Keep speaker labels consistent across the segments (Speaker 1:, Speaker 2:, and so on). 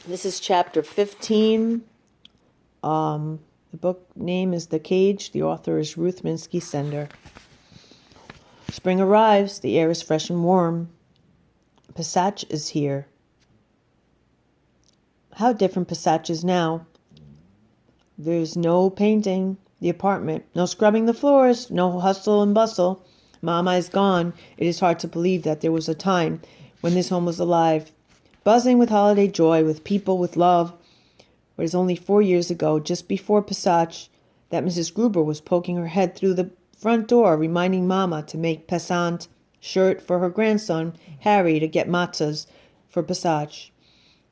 Speaker 1: This is chapter 15. The book name is The Cage. The author is Ruth Minsky Sender. Spring arrives. The air is fresh and warm. Passage is here. How different Passage is now. There's no painting the apartment, no scrubbing the floors, no hustle and bustle. Mama is gone. It is hard to believe that there was a time when this home was alive, buzzing with holiday joy, with people, with love. It was only 4 years ago, just before Passage, that Mrs. Gruber was poking her head through the front door, reminding Mama to make passant shirt for her grandson, Harry, to get matzahs for Passage.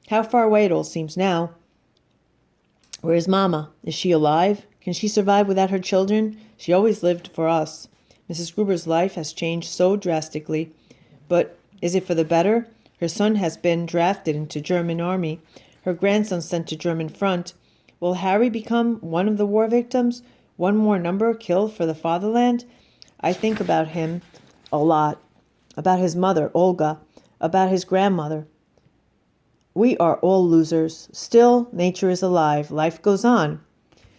Speaker 1: How far away it all seems now. Where is Mama? Is she alive? Can she survive without her children? She always lived for us. Mrs. Gruber's life has changed so drastically. But is it for the better? Her son has been drafted into German army. Her grandson sent to German front. Will Harry become one of the war victims? One more number killed for the fatherland? I think about him a lot. About his mother, Olga. About his grandmother. We are all losers. Still, nature is alive. Life goes on.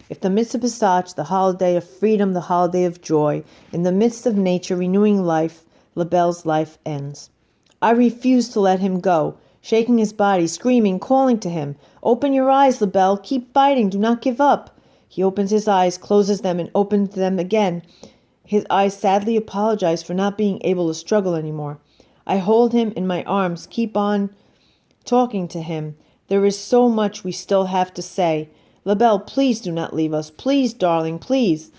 Speaker 1: If the midst of Passage, the holiday of freedom, the holiday of joy, in the midst of nature renewing life, Lebel's life ends. I refuse to let him go, shaking his body, screaming, calling to him. Open your eyes, Lebel. Keep fighting. Do not give up. He opens his eyes, closes them, and opens them again. His eyes sadly apologize for not being able to struggle anymore. I hold him in my arms, keep on talking to him. There is so much we still have to say. Lebel, please do not leave us. Please, darling, please.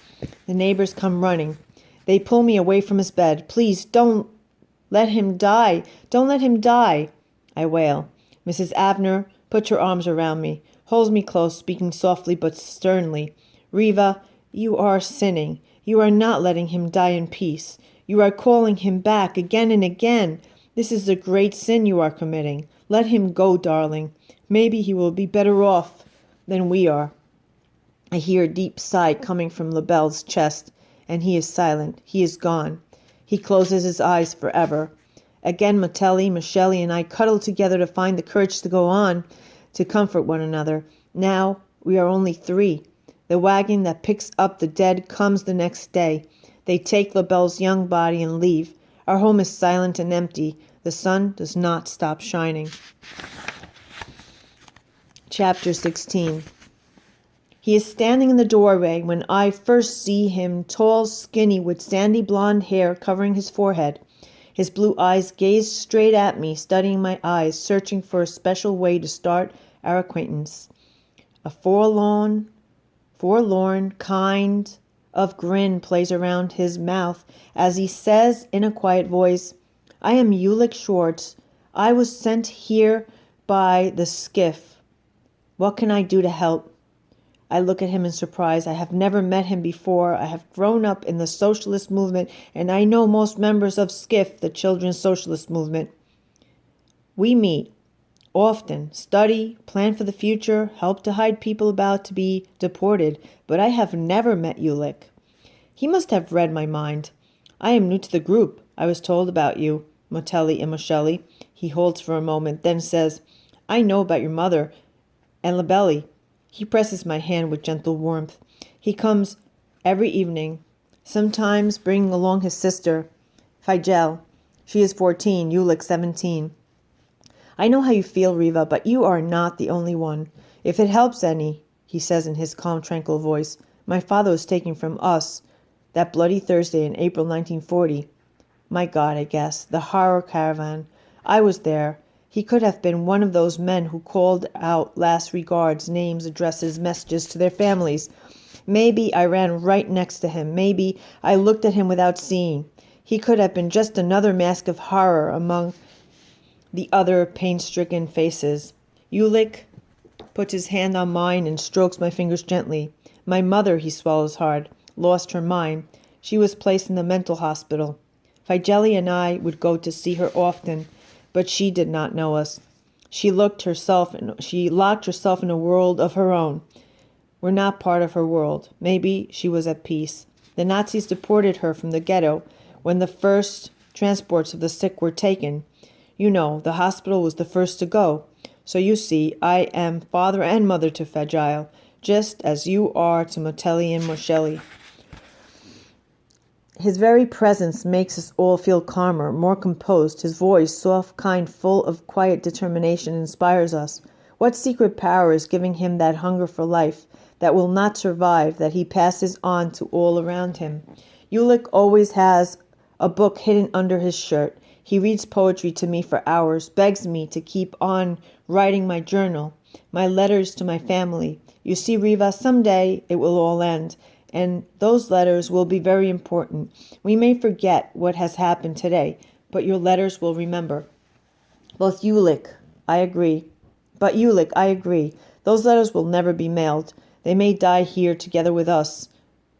Speaker 1: The neighbors come running. They pull me away from his bed. Please, don't let him die. Don't let him die. I wail. Mrs. Abner puts her arms around me, holds me close, speaking softly but sternly. Riva, you are sinning. You are not letting him die in peace. You are calling him back again and again. This is a great sin you are committing. Let him go, darling. Maybe he will be better off than we are. I hear a deep sigh coming from Lebel's chest, and he is silent. He is gone. He closes his eyes forever. Again, Michele, and I cuddle together to find the courage to go on, to comfort one another. Now we are only 3. The wagon that picks up the dead comes the next day. They take Lebel's young body and leave. Our home is silent and empty. The sun does not stop shining. Chapter 16. He is standing in the doorway when I first see him, tall, skinny, with sandy blonde hair covering his forehead. His blue eyes gaze straight at me, studying my eyes, searching for a special way to start our acquaintance. A forlorn kind of grin plays around his mouth as he says in a quiet voice, I am Ulick Schwartz. I was sent here by the skiff. What can I do to help? I look at him in surprise. I have never met him before. I have grown up in the socialist movement, and I know most members of SCIF, the Children's Socialist Movement. We meet often, study, plan for the future, help to hide people about to be deported, but I have never met Ulick. He must have read my mind. I am new to the group. I was told about you, Michele. He holds for a moment, then says, I know about your mother and Lebelli. He presses my hand with gentle warmth. He comes every evening, sometimes bringing along his sister, Figel. She is 14, Ulick 17. I know how you feel, Riva, but you are not the only one. If it helps any, he says in his calm, tranquil voice, my father was taken from us that bloody Thursday in April 1940. My God, I guess, the horror caravan. I was there. He could have been one of those men who called out last regards, names, addresses, messages to their families. Maybe I ran right next to him. Maybe I looked at him without seeing. He could have been just another mask of horror among the other pain-stricken faces. Ulick puts his hand on mine and strokes my fingers gently. My mother, he swallows hard, lost her mind. She was placed in the mental hospital. Figeli and I would go to see her often, but she did not know us. She locked herself in a world of her own. We're not part of her world. Maybe she was at peace. The Nazis deported her from the ghetto when the first transports of the sick were taken. You know, the hospital was the first to go. So you see, I am father and mother to Fagile, just as you are to Motelli and Moshelli. His very presence makes us all feel calmer, more composed. His voice, soft, kind, full of quiet determination, inspires us. What secret power is giving him that hunger for life that will not survive, that he passes on to all around him? Ulick always has a book hidden under his shirt. He reads poetry to me for hours, begs me to keep on writing my journal, my letters to my family. You see, Riva, someday it will all end, and those letters will be very important. We may forget what has happened today, but your letters will remember. But Ulick, I agree. Those letters will never be mailed. They may die here together with us.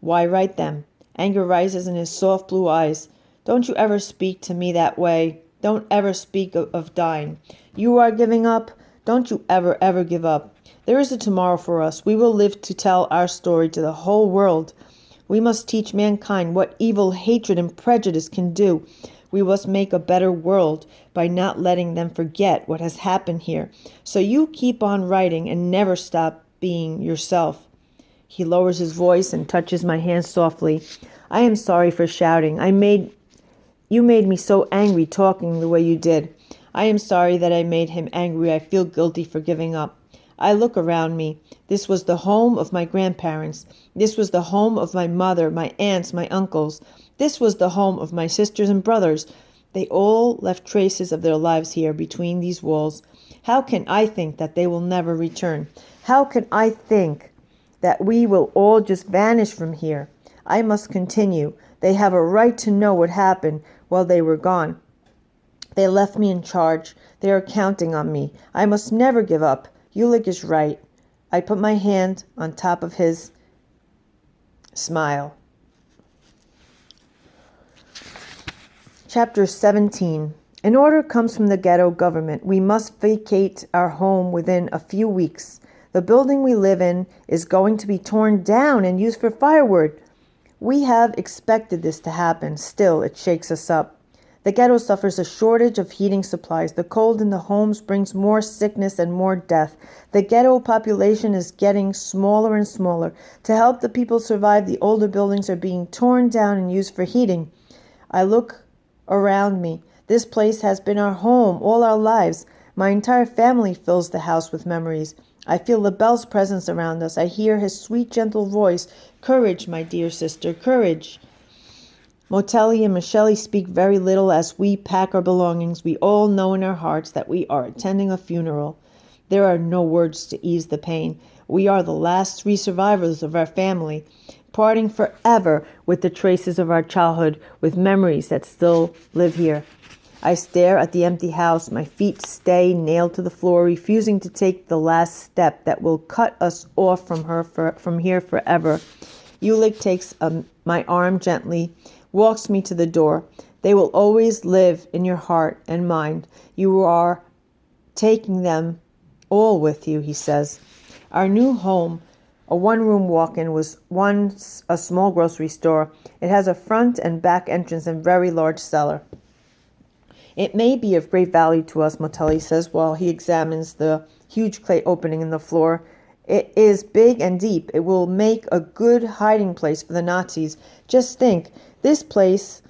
Speaker 1: Why write them? Anger rises in his soft blue eyes. Don't you ever speak to me that way. Don't ever speak of dying. You are giving up. Don't you ever give up. There is a tomorrow for us. We will live to tell our story to the whole world. We must teach mankind what evil, hatred, and prejudice can do. We must make a better world by not letting them forget what has happened here. So you keep on writing and never stop being yourself. He lowers his voice and touches my hand softly. I am sorry for shouting. You made me so angry talking the way you did. I am sorry that I made him angry. I feel guilty for giving up. I look around me. This was the home of my grandparents. This was the home of my mother, my aunts, my uncles. This was the home of my sisters and brothers. They all left traces of their lives here between these walls. How can I think that they will never return? How can I think that we will all just vanish from here? I must continue. They have a right to know what happened while they were gone. They left me in charge. They are counting on me. I must never give up. Ulick is right. I put my hand on top of his smile. Chapter 17. An order comes from the ghetto government. We must vacate our home within a few weeks. The building we live in is going to be torn down and used for firewood. We have expected this to happen. Still, it shakes us up. The ghetto suffers a shortage of heating supplies. The cold in the homes brings more sickness and more death. The ghetto population is getting smaller and smaller. To help the people survive, the older buildings are being torn down and used for heating. I look around me. This place has been our home all our lives. My entire family fills the house with memories. I feel the bell's presence around us. I hear his sweet, gentle voice. Courage, my dear sister, courage. Motelli and Moshelli speak very little as we pack our belongings. We all know in our hearts that we are attending a funeral. There are no words to ease the pain. We are the last 3 survivors of our family, parting forever with the traces of our childhood, with memories that still live here. I stare at the empty house. My feet stay nailed to the floor, refusing to take the last step that will cut us off from here forever. Ulick takes my arm gently, walks me to the door. They will always live in your heart and mind. You are taking them all with you, he says. Our new home, a one-room walk-in, was once a small grocery store. It has a front and back entrance and very large cellar. It may be of great value to us, Motelli says while he examines the huge clay opening in the floor. It is big and deep. It will make a good hiding place for the Nazis. Just think, this place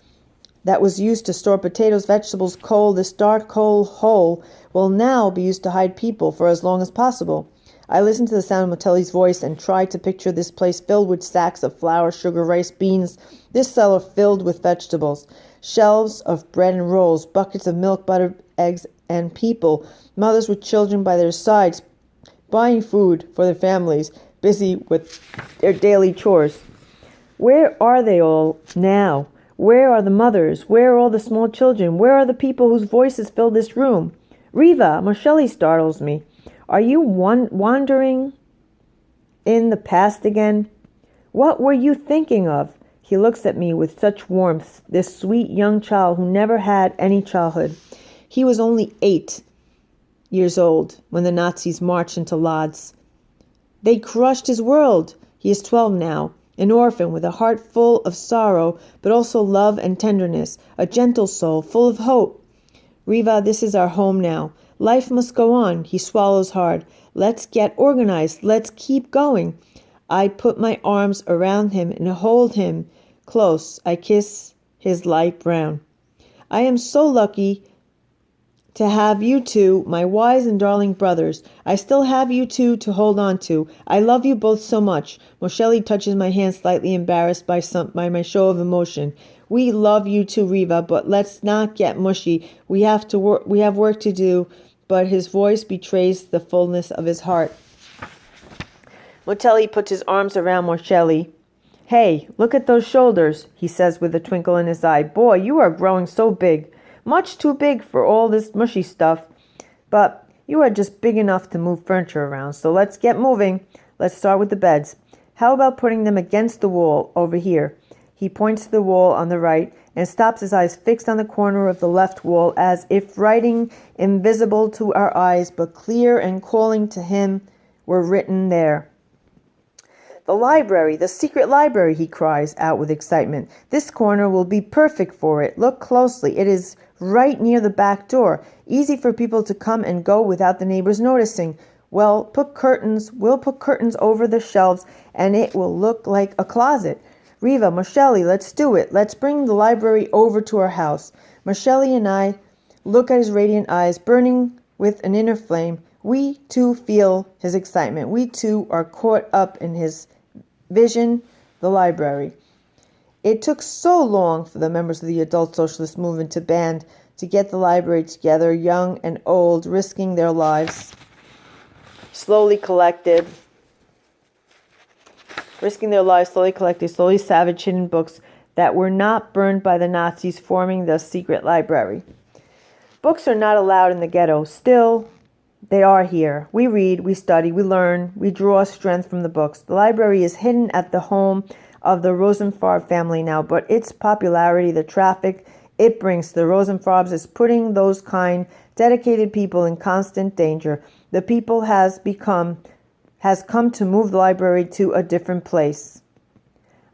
Speaker 1: that was used to store potatoes, vegetables, coal, this dark coal hole, will now be used to hide people for as long as possible. I listen to the sound of Motelli's voice and try to picture this place filled with sacks of flour, sugar, rice, beans, this cellar filled with vegetables, shelves of bread and rolls, buckets of milk, butter, eggs, and people, mothers with children by their sides, buying food for their families, busy with their daily chores. Where are they all now? Where are the mothers? Where are all the small children? Where are the people whose voices fill this room? Riva, Moshelli startles me. Are you wandering in the past again? What were you thinking of? He looks at me with such warmth, this sweet young child who never had any childhood. He was only 8 years old when the Nazis marched into Lodz. They crushed his world. He is 12 now, an orphan with a heart full of sorrow, but also love and tenderness, a gentle soul full of hope. Riva, this is our home now. Life must go on. He swallows hard. Let's get organized. Let's keep going. I put my arms around him and hold him close. I kiss his light brown. I am so lucky to have you two, my wise and darling brothers. I still have you two to hold on to. I love you both so much. Moshelli touches my hand, slightly embarrassed by my show of emotion. We love you too, Riva, but let's not get mushy. We have work to do, but his voice betrays the fullness of his heart. Motelli puts his arms around Moshelli. Hey, look at those shoulders, he says with a twinkle in his eye. Boy, you are growing so big. Much too big for all this mushy stuff. But you are just big enough to move furniture around. So let's get moving. Let's start with the beds. How about putting them against the wall over here? He points to the wall on the right and stops, his eyes fixed on the corner of the left wall, as if writing invisible to our eyes but clear and calling to him were written there. The library, the secret library, he cries out with excitement. This corner will be perfect for it. Look closely. It is right near the back door. Easy for people to come and go without the neighbors noticing. We'll put curtains over the shelves, and it will look like a closet. Riva, Moshelli, let's do it. Let's bring the library over to our house. Moshelli and I look at his radiant eyes, burning with an inner flame. We, too, feel his excitement. We, too, are caught up in his vision, the library. It took so long for the members of the adult socialist movement to band to get the library together, young and old, risking their lives, slowly collected, slowly savage hidden books that were not burned by the Nazis, forming the secret library. Books are not allowed in the ghetto. Still, they are here. We read, we study, we learn, we draw strength from the books. The library is hidden at the home of the Rosenfarb family now, but its popularity, the traffic it brings to the Rosenfarbs, is putting those kind, dedicated people in constant danger. The people has come to move the library to a different place.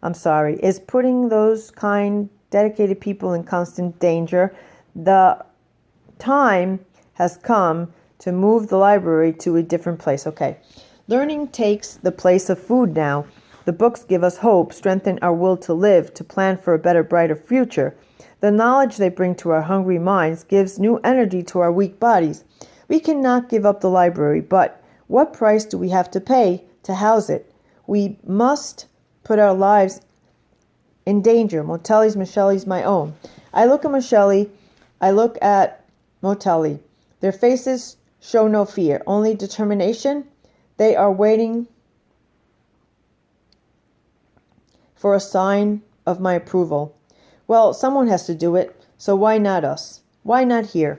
Speaker 1: Is putting those kind, dedicated people in constant danger. The time has come to move the library to a different place. Okay. Learning takes the place of food now. The books give us hope, strengthen our will to live, to plan for a better, brighter future. The knowledge they bring to our hungry minds gives new energy to our weak bodies. We cannot give up the library, but what price do we have to pay to house it? We must put our lives in danger. Moshelli's, my own. I look at Moshelli. I look at Motelli. Their faces show no fear, only determination. They are waiting for a sign of my approval. Well, someone has to do it, so why not us? Why not here?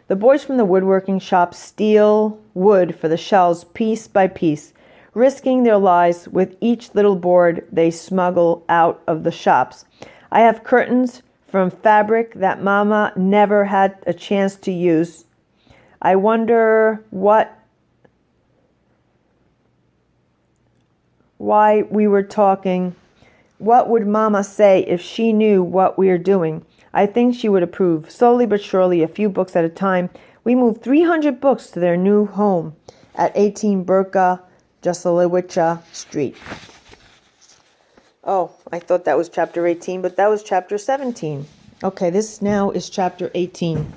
Speaker 1: The boys from the woodworking shop steal wood for the shelves piece by piece, risking their lives with each little board they smuggle out of the shops. I have curtains from fabric that Mama never had a chance to use. I wonder why we were talking. What would Mama say if she knew what we are doing? I think she would approve. Slowly but surely, a few books at a time, we moved 300 books to their new home at 18 Burka Jasalowicha Street. Oh, I thought that was chapter 18, but that was chapter 17. Okay, this now is chapter 18.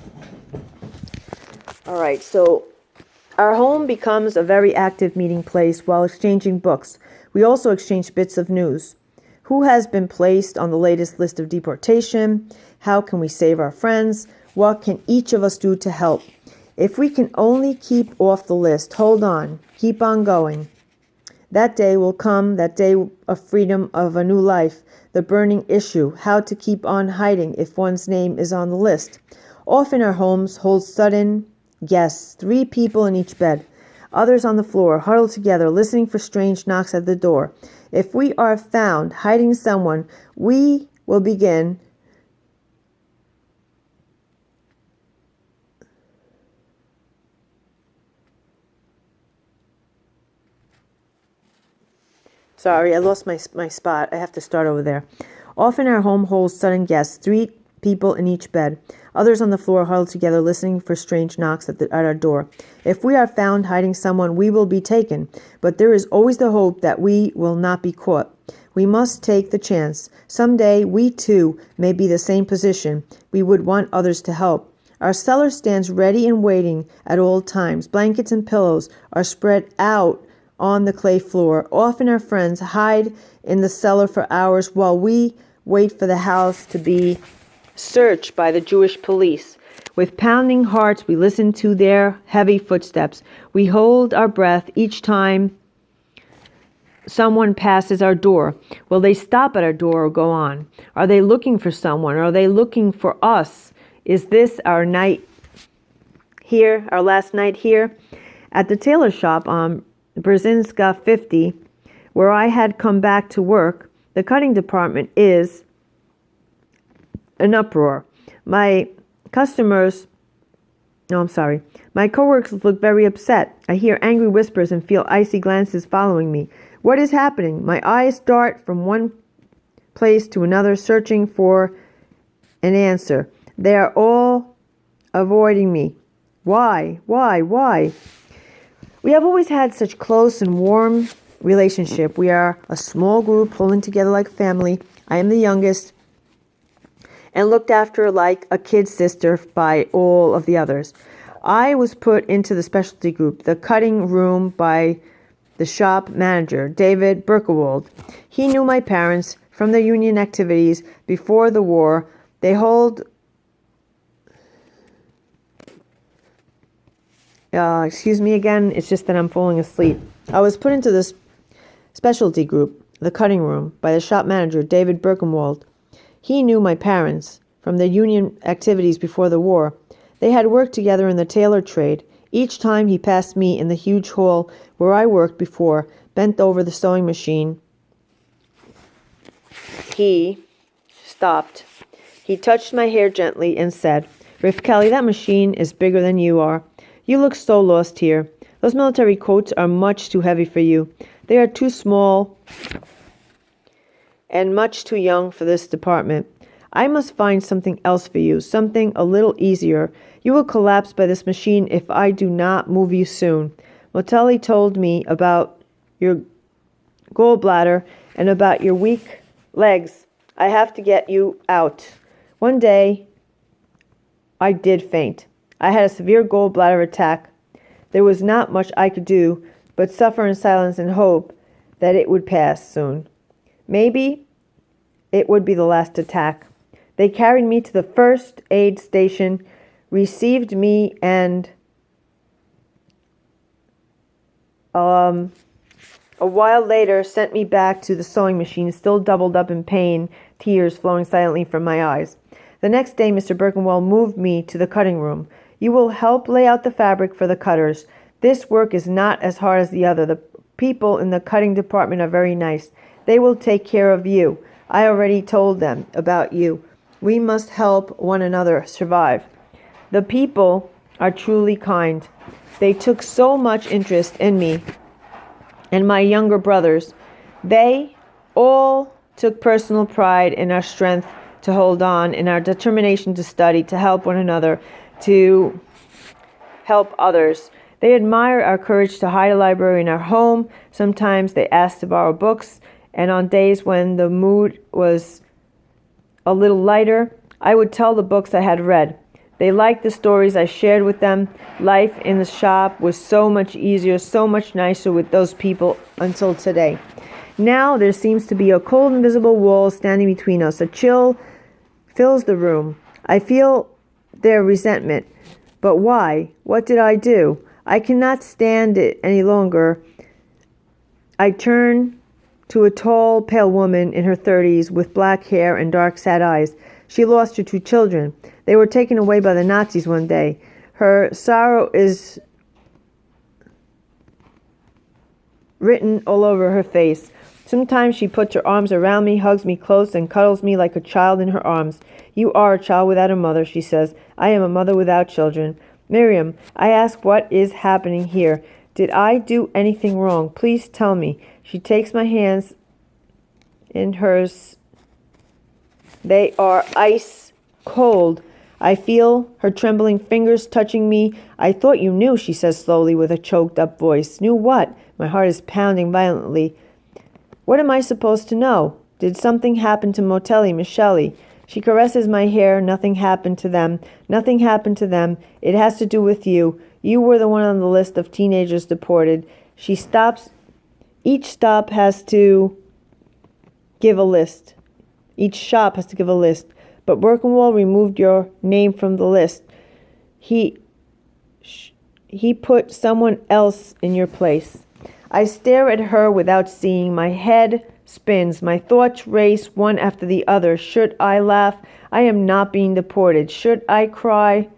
Speaker 1: All right, so our home becomes a very active meeting place while exchanging books. We also exchange bits of news. Who has been placed on the latest list of deportation? How can we save our friends? What can each of us do to help? If we can only keep off the list, hold on, keep on going. That day will come, that day of freedom, of a new life, the burning issue, how to keep on hiding if one's name is on the list. Often our homes hold sudden guests, 3 people in each bed, others on the floor, huddled together, listening for strange knocks at the door. If we are found hiding someone, we will begin Sorry, I lost my spot. I have to start over there. Often our home holds sudden guests, 3 people in each bed, others on the floor huddled together listening for strange knocks at our door. If we are found hiding someone, we will be taken, but there is always the hope that we will not be caught. We must take the chance. Someday we too may be the same position. We would want others to help. Our cellar stands ready and waiting at all times. Blankets and pillows are spread out on the clay floor. Often our friends hide in the cellar for hours while we wait for the house to be searched by the Jewish police. With pounding hearts, we listen to their heavy footsteps. We hold our breath each time someone passes our door. Will they stop at our door or go on? Are they looking for someone? Are they looking for us? Is this our night here, our last night here? At the tailor shop on Brzezinska 50, where I had come back to work, the cutting department is an uproar. My coworkers look very upset. I hear angry whispers and feel icy glances following me. What is happening? My eyes dart from one place to another, searching for an answer. They are all avoiding me. Why? We have always had such close and warm relationship. We are a small group pulling together like family. I am the youngest and looked after like a kid sister by all of the others. I was put into the specialty group, the cutting room, by the shop manager, David Berkewald. He knew my parents from their union activities before the war. They hold excuse me again, it's just that I'm falling asleep. I was put into this specialty group, the cutting room, by the shop manager, David Berkenwald. He knew my parents from their union activities before the war. They had worked together in the tailor trade. Each time he passed me in the huge hall where I worked before, bent over the sewing machine, he stopped. He touched my hair gently and said, "Riff Kelly, that machine is bigger than you are. You look so lost here. Those military coats are much too heavy for you. They are too small and much too young for this department. I must find something else for you, something a little easier. You will collapse by this machine if I do not move you soon. Motelli told me about your gallbladder and about your weak legs. I have to get you out." One day, I did faint. I had a severe gallbladder attack. There was not much I could do but suffer in silence and hope that it would pass soon. Maybe it would be the last attack. They carried me to the first aid station, received me, and a while later sent me back to the sewing machine, still doubled up in pain, tears flowing silently from my eyes. The next day, Mr. Birkenwell moved me to the cutting room. "You will help lay out the fabric for the cutters. This work is not as hard as the other. The people in the cutting department are very nice. They will take care of you. I already told them about you. We must help one another survive." The people are truly kind. They took so much interest in me and my younger brothers. They all took personal pride in our strength to hold on, in our determination to study, to help one another, to help others. They admire our courage to hide a library in our home. Sometimes they ask to borrow books, and on days when the mood was a little lighter, I would tell the books I had read. They liked the stories I shared with them. Life in the shop was so much easier, so much nicer with those people until today. Now there seems to be a cold, invisible wall standing between us. A chill fills the room. I feel their resentment. But why? What did I do? I cannot stand it any longer. I turn to a tall, pale woman in her 30s with black hair and dark sad eyes. She lost her 2 children. They were taken away by the Nazis one day. Her sorrow is written all over her face. Sometimes she puts her arms around me, hugs me close, and cuddles me like a child in her arms. "You are a child without a mother," she says. "I am a mother without children." "Miriam," I ask, "what is happening here? Did I do anything wrong? Please tell me." She takes my hands in hers. They are ice cold. I feel her trembling fingers touching me. I thought you knew, she says slowly with a choked-up voice. Knew what? My heart is pounding violently. What am I supposed to know? Did something happen to Motelli, Michele? She caresses my hair. Nothing happened to them. Nothing happened to them. It has to do with you. You were the one on the list of teenagers deported. She stops. Each stop has to give a list. Each shop has to give a list. But Birkenwald removed your name from the list. He put someone else in your place. I stare at her without seeing. My head spins. My thoughts race one after the other. Should I laugh? I am not being deported. Should I cry?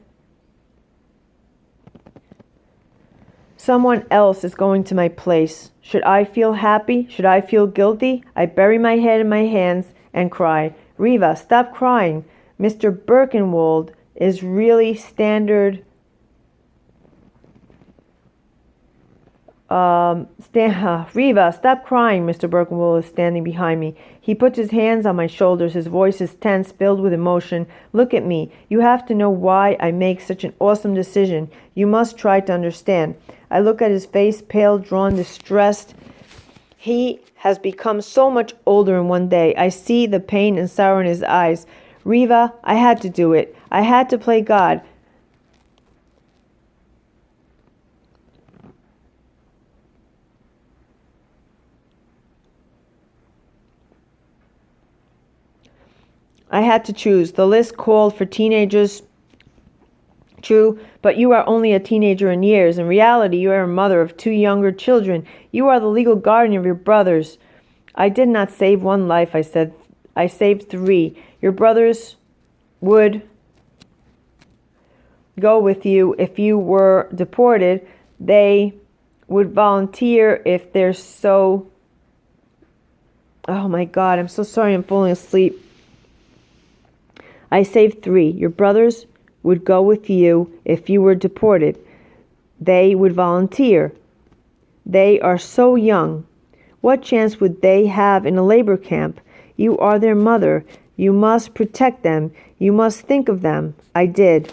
Speaker 1: Someone else is going to my place. Should I feel happy? Should I feel guilty? I bury my head in my hands and cry. Riva, stop crying. Mr. Birkenwald is really standard. Riva, stop crying. Mr. Birkenwald is standing behind me. He puts his hands on my shoulders. His voice is tense, filled with emotion. Look at me. You have to know why I make such an awesome decision. You must try to understand. I look at his face, pale, drawn, distressed. He has become so much older in one day. I see the pain and sorrow in his eyes. Riva, I had to do it. I had to play God. I had to choose. The list called for teenagers. True, but you are only a teenager in years. In reality, you are a mother of 2 younger children. You are the legal guardian of your brothers. I did not save 1 life, I said. I saved 3. Your brothers would go with you if you were deported. They would volunteer if they're so... Oh my God, I'm so sorry I'm falling asleep. I saved 3. Your brothers would go with you if you were deported. They would volunteer. They are so young. What chance would they have in a labor camp? You are their mother. You must protect them. You must think of them. I did.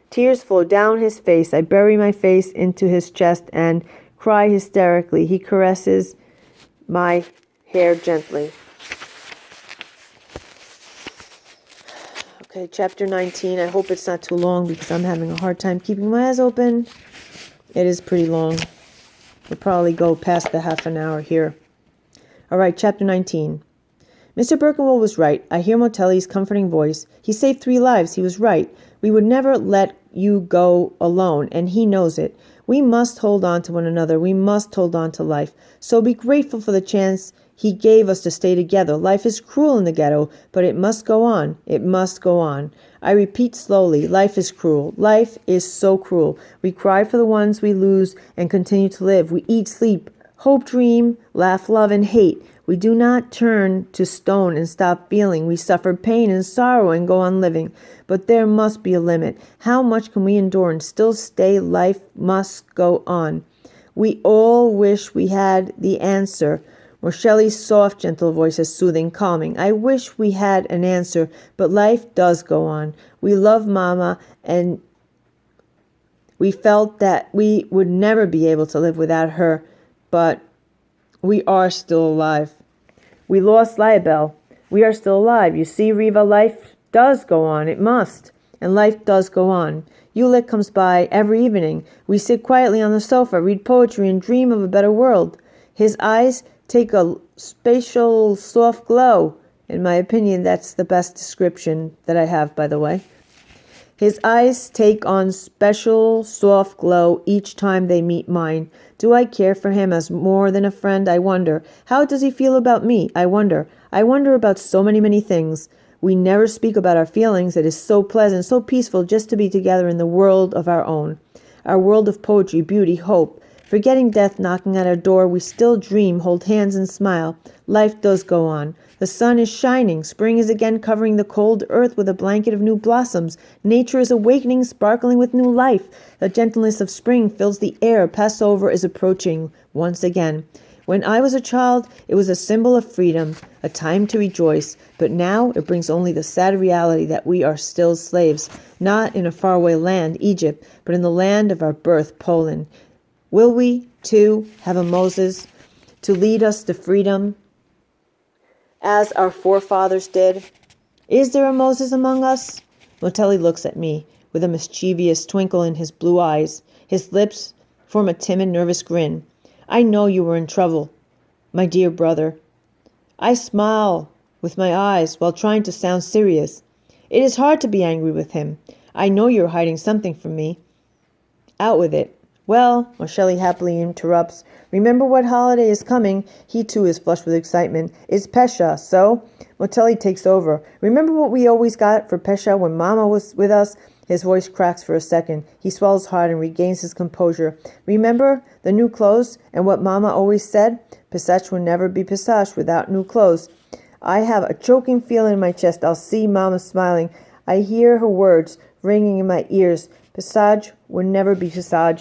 Speaker 1: Tears flow down his face. I bury my face into his chest and cry hysterically. He caresses my hair gently. Okay, chapter 19. I hope it's not too long because I'm having a hard time keeping my eyes open. It is pretty long. We'll probably go past the half an hour here. All right, chapter 19. Mr. Birkenwald was right. I hear Motelli's comforting voice. He saved 3 lives. He was right. We would never let you go alone, and he knows it. We must hold on to one another. We must hold on to life. So be grateful for the chance he gave us to stay together. Life is cruel in the ghetto, but it must go on. It must go on. I repeat slowly, life is cruel. Life is so cruel. We cry for the ones we lose and continue to live. We eat, sleep, hope, dream, laugh, love, and hate. We do not turn to stone and stop feeling. We suffer pain and sorrow and go on living. But there must be a limit. How much can we endure and still stay? Life must go on. We all wish we had the answer. Michele's soft, gentle voice is soothing, calming. I wish we had an answer, but life does go on. We love Mama, and we felt that we would never be able to live without her, but we are still alive. We lost Liabelle. We are still alive. You see, Riva, life does go on. It must. And life does go on. Ulick comes by every evening. We sit quietly on the sofa, read poetry, and dream of a better world. His eyes take a spatial soft glow. In my opinion, that's the best description that I have, by the way. His eyes take on special soft glow each time they meet mine. Do I care for him as more than a friend? I wonder. How does he feel about me? I wonder. I wonder about so many things. We never speak about our feelings. It is so pleasant, so peaceful just to be together in the world of our own. Our world of poetry, beauty, hope. Forgetting death knocking at our door, we still dream, hold hands and smile. Life does go on. The sun is shining. Spring is again covering the cold earth with a blanket of new blossoms. Nature is awakening, sparkling with new life. The gentleness of spring fills the air. Passover is approaching once again. When I was a child, it was a symbol of freedom, a time to rejoice, but now it brings only the sad reality that we are still slaves, not in a faraway land, Egypt, but in the land of our birth, Poland. Will we, too, have a Moses to lead us to freedom, as our forefathers did? Is there a Moses among us? Motelli looks at me with a mischievous twinkle in his blue eyes. His lips form a timid, nervous grin. I know you were in trouble, my dear brother. I smile with my eyes while trying to sound serious. It is hard to be angry with him. I know you're hiding something from me. Out with it. Well, Motelli happily interrupts. Remember what holiday is coming? He too is flushed with excitement. It's Pesha, so? Motelli takes over. Remember what we always got for Pesha when Mama was with us? His voice cracks for a second. He swallows hard and regains his composure. Remember the new clothes and what Mama always said? Pesach will never be Pesach without new clothes. I have a choking feeling in my chest. I'll see Mama smiling. I hear her words ringing in my ears. Pesach will never be Pesach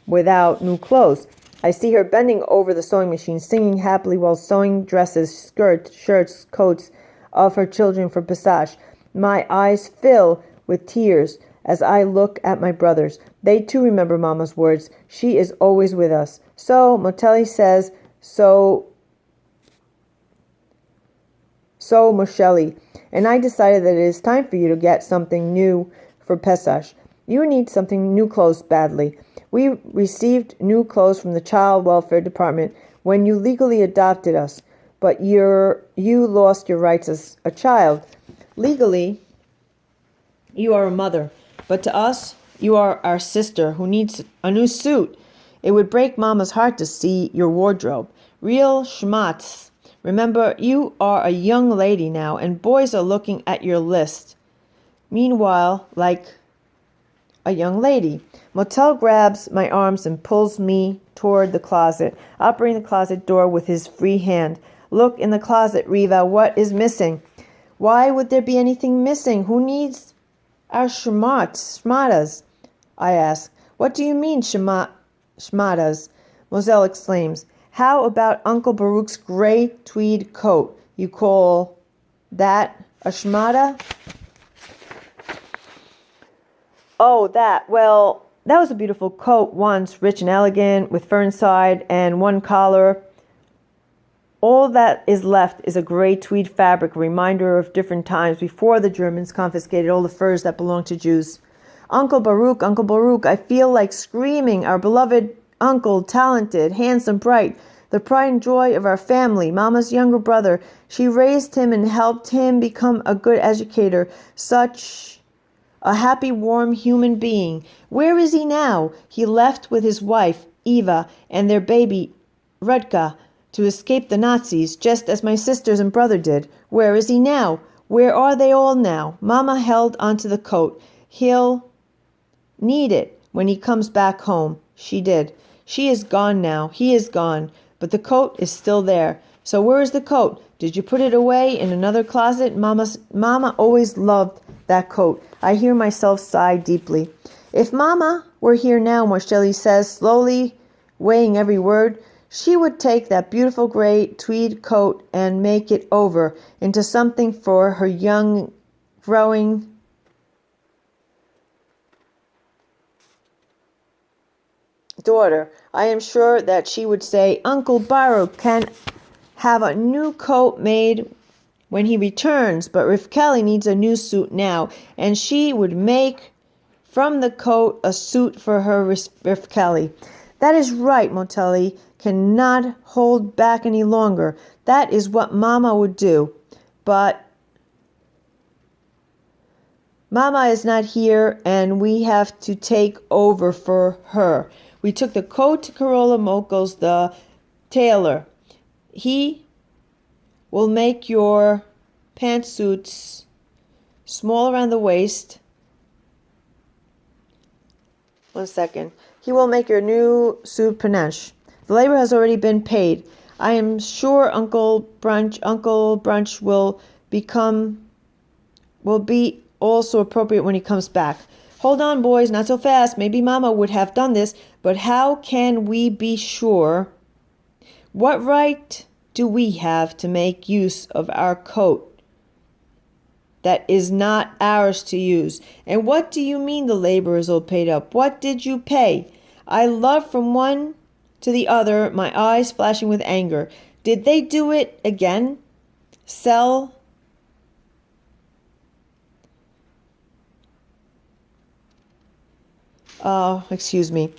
Speaker 1: without new clothes. I see her bending over the sewing machine, singing happily while sewing dresses, skirts, shirts, coats of her children for Pesach. My eyes fill with tears as I look at my brothers. They too remember Mama's words. She is always with us. So, Motelli says, so Motelli. And I decided that it is time for you to get something new for Pesach. You need something new clothes badly. We received new clothes from the Child Welfare Department when you legally adopted us, but you lost your rights as a child. Legally, you are a mother, but to us, you are our sister who needs a new suit. It would break Mama's heart to see your wardrobe. Real schmatz. Remember, you are a young lady now, and boys are looking at your list. Meanwhile, like a young lady. Motel grabs my arms and pulls me toward the closet, operating the closet door with his free hand. Look in the closet, Riva. What is missing? Why would there be anything missing? Who needs our shmatas? I ask. What do you mean, shmatas? Moselle exclaims. How about Uncle Baruch's gray tweed coat? You call that a shmata? Oh, that. Well, that was a beautiful coat once, rich and elegant, with fur inside and one collar. All that is left is a gray tweed fabric, a reminder of different times before the Germans confiscated all the furs that belonged to Jews. Uncle Baruch, I feel like screaming. Our beloved uncle, talented, handsome, bright, the pride and joy of our family, Mama's younger brother. She raised him and helped him become a good educator. Such a happy, warm human being. Where is he now? He left with his wife, Eva, and their baby, Rudka, to escape the Nazis, just as my sisters and brother did. Where is he now? Where are they all now? Mama held onto the coat. He'll need it when he comes back home. She did. She is gone now. He is gone. But the coat is still there. So where is the coat? Did you put it away in another closet? Mama always loved that coat. I hear myself sigh deeply. If Mama were here now, Motelli says, slowly weighing every word, she would take that beautiful gray tweed coat and make it over into something for her young, growing daughter. I am sure that she would say, Uncle Baruch can have a new coat made when he returns, but Rivkeli needs a new suit now, and she would make from the coat a suit for her Rivkeli. That is right, Motelli cannot hold back any longer. That is what Mama would do. But Mama is not here, and we have to take over for her. We took the coat to Carola Mokos, the tailor. He will make your pantsuits small around the waist. 1 second. He will make your new suit panache. The labor has already been paid. I am sure Uncle Brunch will be also appropriate when he comes back. Hold on, boys, not so fast. Maybe Mama would have done this, but how can we be sure What right do we have to make use of our coat that is not ours to use? And what do you mean the laborers all paid up? What did you pay? I loved from one to the other, my eyes flashing with anger. Did they do it again? Sell excuse me.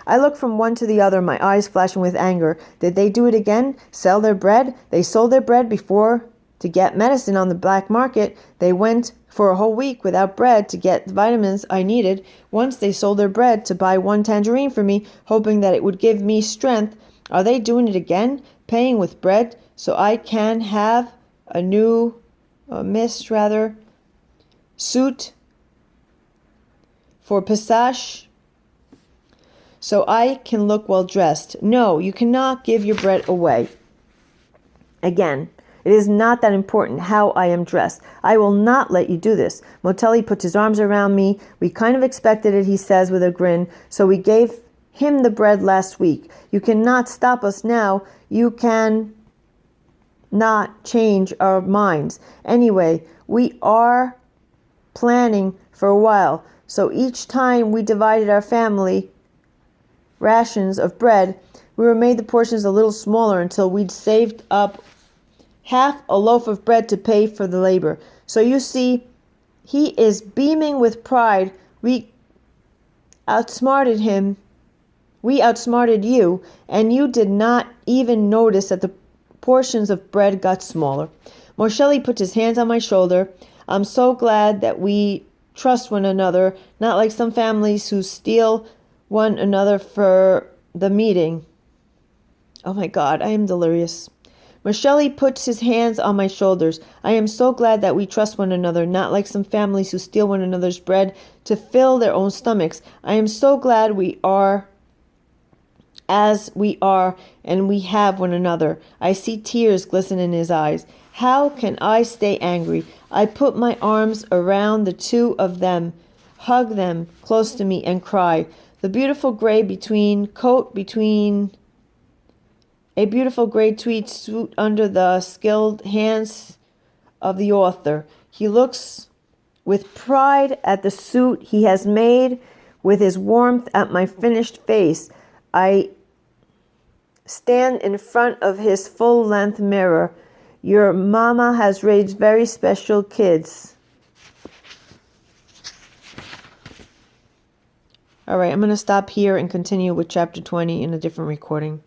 Speaker 1: I looked from one to the other, my eyes flashing with anger. Did they do it again? Sell their bread? They sold their bread before to get medicine on the black market. They went for a whole week without bread to get the vitamins I needed. Once they sold their bread to buy one tangerine for me, hoping that it would give me strength. Are they doing it again? Paying with bread so I can have a new suit for Pesach, so I can look well dressed. No, you cannot give your bread away. Again, it is not that important how I am dressed. I will not let you do this. Motelli puts his arms around me. We kind of expected it, he says with a grin, so we gave him the bread last week. You cannot stop us now. You can not change our minds. Anyway, we are planning for a while, so each time we divided our family rations of bread, we were made the portions a little smaller until we'd saved up half a loaf of bread to pay for the labor. So you see, he is beaming with pride. We outsmarted him. We outsmarted you, and you did not even notice that the portions of bread got smaller. Moshelli put his hands on my shoulder. I'm so glad that we trust one another, not like some families who steal one another for the meeting. Oh my God, I am delirious. Moshelli puts his hands on my shoulders. I am so glad that we trust one another, not like some families who steal one another's bread to fill their own stomachs. I am so glad we are as we are, and we have one another. I see tears glisten in his eyes. How can I stay angry? I put my arms around the two of them, hug them close to me, and cry. The beautiful gray a beautiful gray tweed suit under the skilled hands of the author. He looks with pride at the suit he has made, with his warmth at my finished face. I stand in front of his full-length mirror. Your mama has raised very special kids. All right, I'm going to stop here and continue with chapter 20 in a different recording.